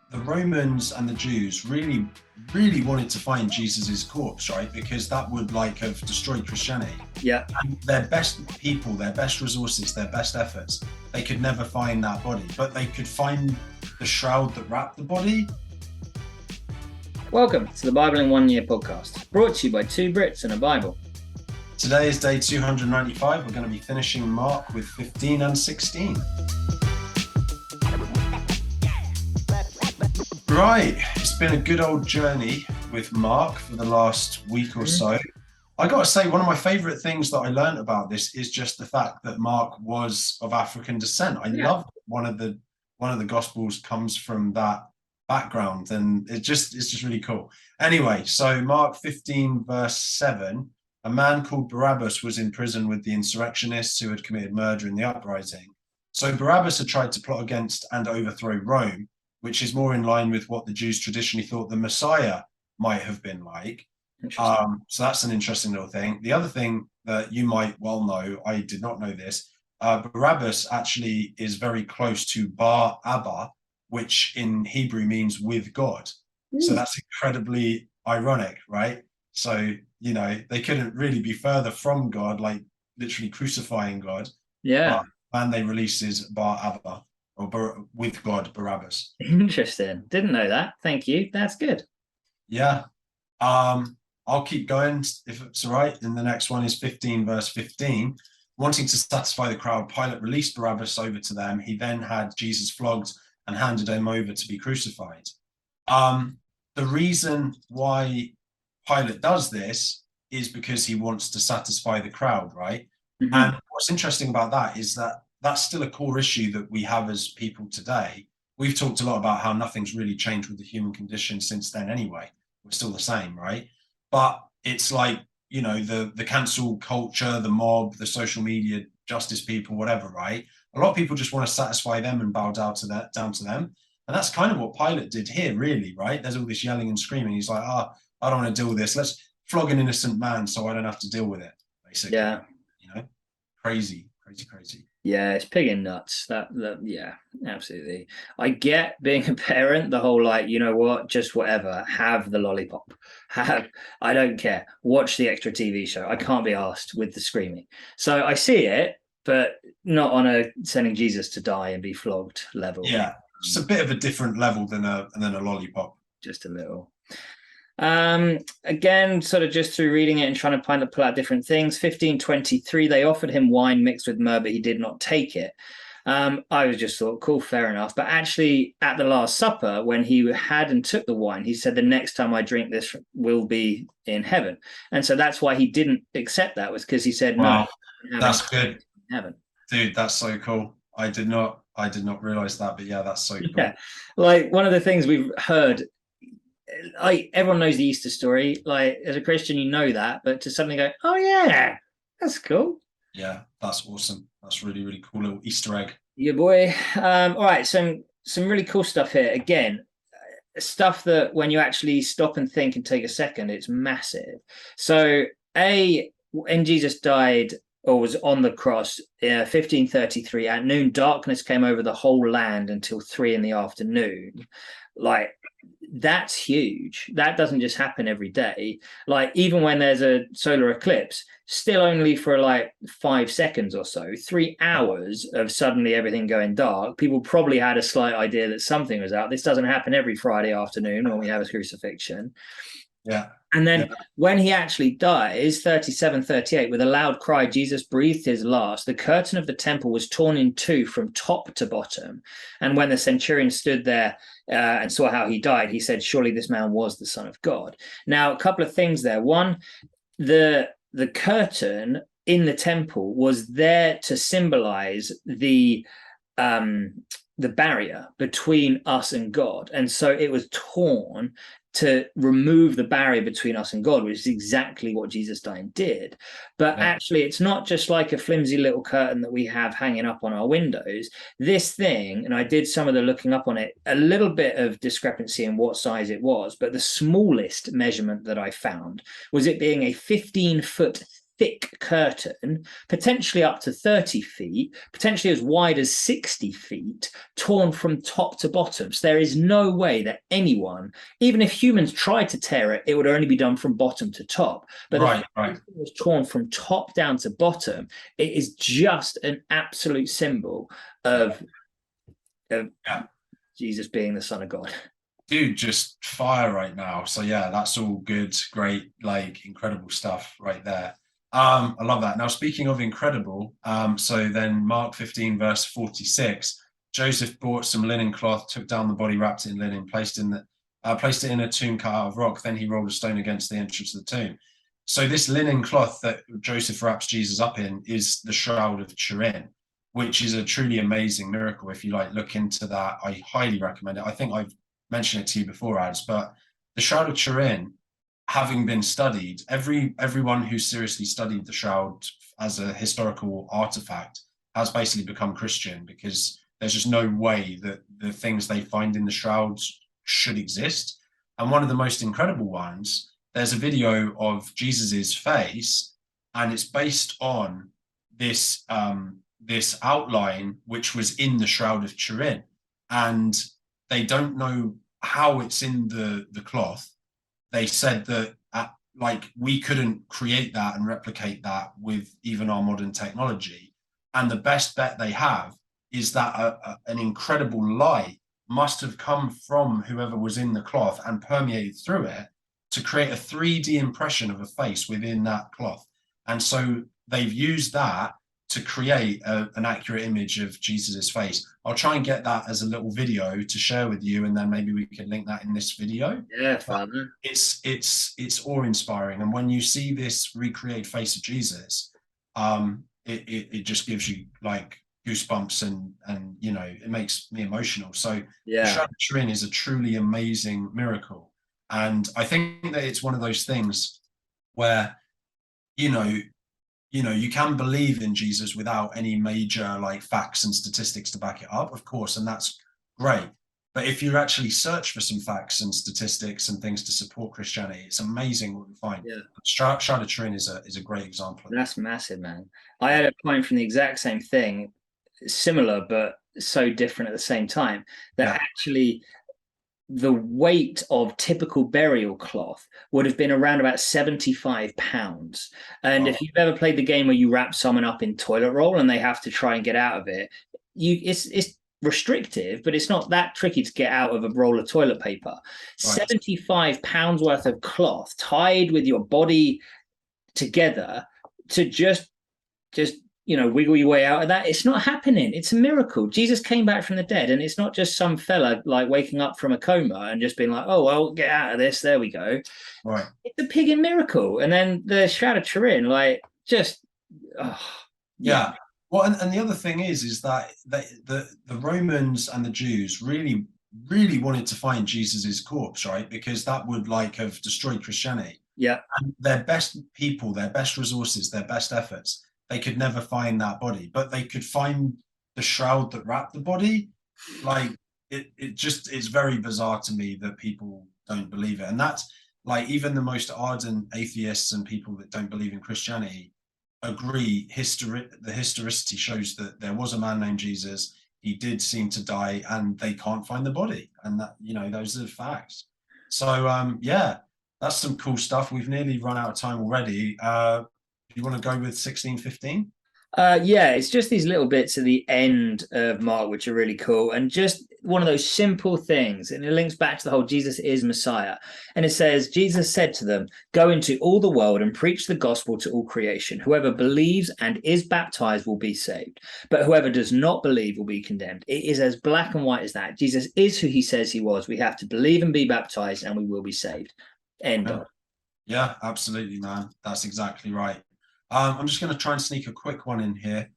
the Romans and the Jews really wanted to find Jesus's corpse, right? Because that would like have destroyed Christianity. Yeah. And their best people, their best resources, their best efforts, they could never find that body, but they could find the shroud that wrapped the body. Welcome to the Bible in 1 Year podcast, brought to you by two Brits and a Bible. Today is day 295. We're going to be finishing Mark with 15 and 16. Right, it's been a good old journey with Mark for the last week or so. I got to say, one of my favorite things that I learned about this is just the fact that Mark was of African descent. I love one of the Gospels comes from that background, and it's just really cool. Anyway, so Mark 15 verse 7, a man called Barabbas was in prison with the insurrectionists who had committed murder in the uprising. So Barabbas had tried to plot against and overthrow Rome, which is more in line with what the Jews traditionally thought the Messiah might have been like. So that's an interesting little thing. The other thing that you might well know, I did not know this, Barabbas actually is very close to Bar Abba, which in Hebrew means with God. So that's incredibly ironic, right? So, you know, they couldn't really be further from God, like literally crucifying God. Yeah. And they releases Bar Abba, or with God, Barabbas. Interesting. Didn't know that. Thank you. That's good. Yeah. I'll keep going if it's all right. And the next one is 15 verse 15. Wanting to satisfy the crowd, Pilate released Barabbas over to them. He then had Jesus flogged and handed him over to be crucified. The reason why Pilate does this is because he wants to satisfy the crowd, right? Mm-hmm. And what's interesting about that is that that's still a core issue that we have as people today. We've talked a lot about how nothing's really changed with the human condition since then anyway. We're still the same, right? But it's like, you know, the cancel culture, the mob, the social media, justice people, whatever, right? A lot of people just want to satisfy them and bow down to them. And that's kind of what Pilate did here, really, right? There's all this yelling and screaming. He's like, I don't want to deal with this. Let's flog an innocent man so I don't have to deal with it, basically. Yeah. You know, crazy. Yeah, it's pig and nuts. That yeah, absolutely. I get being a parent, the whole like, you know what, just whatever, have the lollipop. I don't care. Watch the extra TV show. I can't be asked with the screaming. So I see it, but not on a sending Jesus to die and be flogged level. Yeah, it's a bit of a different level than a lollipop. Just a little. Again, sort of just through reading it and trying to pull out different things. 15:23, they offered him wine mixed with myrrh, but he did not take it. I was just thought, cool, fair enough. But actually, at the Last Supper, when he had and took the wine, he said, the next time I drink this will be in heaven. And so that's why he didn't accept that, was because he said, wow, no, that's good. In heaven. Dude, that's so cool. I did not realize that, but yeah, that's so cool. Yeah, like one of the things we've heard, like everyone knows the Easter story. Like as a Christian, you know that, but to suddenly go, oh yeah, that's cool. Yeah, that's awesome. That's really, really cool little Easter egg. Yeah, boy. All right, some really cool stuff here. Again, stuff that when you actually stop and think and take a second, it's massive. So, when Jesus died or was on the cross, 1533 at noon, darkness came over the whole land until 3 PM. Like, that's huge. That doesn't just happen every day. Like even when there's a solar eclipse, still only for like 5 seconds or so, 3 hours of suddenly everything going dark. People probably had a slight idea that something was out. This doesn't happen every Friday afternoon when we have a crucifixion. Yeah. And then when he actually dies, 37:38, with a loud cry, Jesus breathed his last. The curtain of the temple was torn in two from top to bottom. And when the centurion stood there and saw how he died, he said, surely this man was the Son of God. Now, a couple of things there. One, the curtain in the temple was there to symbolize the barrier between us and God. And so it was torn to remove the barrier between us and God, which is exactly what Jesus dying did. But actually, it's not just like a flimsy little curtain that we have hanging up on our windows. This thing, and I did some of the looking up on it, a little bit of discrepancy in what size it was, but the smallest measurement that I found was it being a 15-foot thick curtain, potentially up to 30 feet, potentially as wide as 60 feet, torn from top to bottom. So there is no way that anyone, even if humans tried to tear it, it would only be done from bottom to top. But the fact that it was torn from top down to bottom, it is just an absolute symbol of Jesus being the Son of God. Dude, just fire right now. So yeah, that's all good, great, like incredible stuff right there. I love that. Now, speaking of incredible, so then Mark 15 verse 46, Joseph bought some linen cloth, took down the body, wrapped it in linen, placed it in a tomb cut out of rock. Then he rolled a stone against the entrance of the tomb. So this linen cloth that Joseph wraps Jesus up in is the Shroud of Turin, which is a truly amazing miracle. If you like look into that, I highly recommend it. I think I've mentioned it to you before, Ads, but the Shroud of Turin, having been studied, everyone who seriously studied the Shroud as a historical artifact has basically become Christian, because there's just no way that the things they find in the Shrouds should exist. And one of the most incredible ones, there's a video of Jesus's face, and it's based on this this outline which was in the Shroud of Turin, and they don't know how it's in the cloth. They said that like we couldn't create that and replicate that with even our modern technology. And the best bet they have is that an incredible light must have come from whoever was in the cloth and permeated through it to create a 3D impression of a face within that cloth. And so they've used that to create an accurate image of Jesus's face. I'll try and get that as a little video to share with you, and then maybe we can link that in this video. Yeah, Father. It's awe-inspiring, and when you see this recreated face of Jesus, it just gives you like goosebumps, and you know, it makes me emotional. So the Shroud of Turin is a truly amazing miracle, and I think that it's one of those things where you can believe in Jesus without any major like facts and statistics to back it up, of course, and that's great. But if you actually search for some facts and statistics and things to support Christianity, it's amazing what we find. Yeah. Shroud of Turin is a great example. That's massive, man. I had a point from the exact same thing, similar but so different at the same time, that actually the weight of typical burial cloth would have been around about 75 pounds. And if you've ever played the game where you wrap someone up in toilet roll and they have to try and get out of it, it's restrictive, but it's not that tricky to get out of a roll of toilet paper. Right. 75 pounds worth of cloth tied with your body together to just wiggle your way out of that. It's not happening. It's a miracle. Jesus came back from the dead, and it's not just some fella like waking up from a coma and just being like, oh, well, get out of this. There we go. Right. It's a pig in miracle. And then the Shroud of Turin, like, just, yeah. Well, and the other thing is that the Romans and the Jews really, really wanted to find Jesus's corpse, right? Because that would like have destroyed Christianity. Yeah. And their best people, their best resources, their best efforts, they could never find that body, but they could find the shroud that wrapped the body. Like it's very bizarre to me that people don't believe it. And that's like, even the most ardent atheists and people that don't believe in Christianity agree. The historicity shows that there was a man named Jesus. He did seem to die, and they can't find the body. And that, those are the facts. So yeah, that's some cool stuff. We've nearly run out of time already. You want to go with 1615? Yeah, it's just these little bits at the end of Mark which are really cool, and just one of those simple things, and it links back to the whole Jesus is Messiah. And it says, Jesus said to them, go into all the world and preach the gospel to all creation. Whoever believes and is baptized will be saved, but whoever does not believe will be condemned. It is as black and white as that. Jesus is who he says he was. We have to believe and be baptized, and we will be saved. End of. Yeah, absolutely, man. That's exactly right. I'm just going to try and sneak a quick one in here.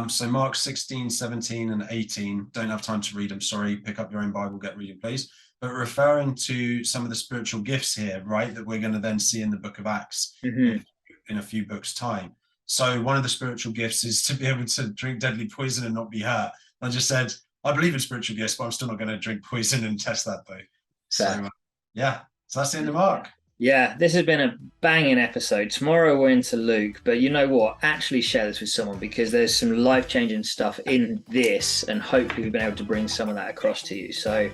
So Mark 16, 17, and 18. Don't have time to read them. Sorry. Pick up your own Bible, get reading, please. But referring to some of the spiritual gifts here, right, that we're going to then see in the book of Acts in a few books' time. So one of the spiritual gifts is to be able to drink deadly poison and not be hurt. I just said, I believe in spiritual gifts, but I'm still not going to drink poison and test that, though. So, yeah. So that's the end of Mark. Yeah, this has been a banging episode. Tomorrow we're into Luke, but you know what? Actually share this with someone, because there's some life-changing stuff in this, and hopefully we've been able to bring some of that across to you. So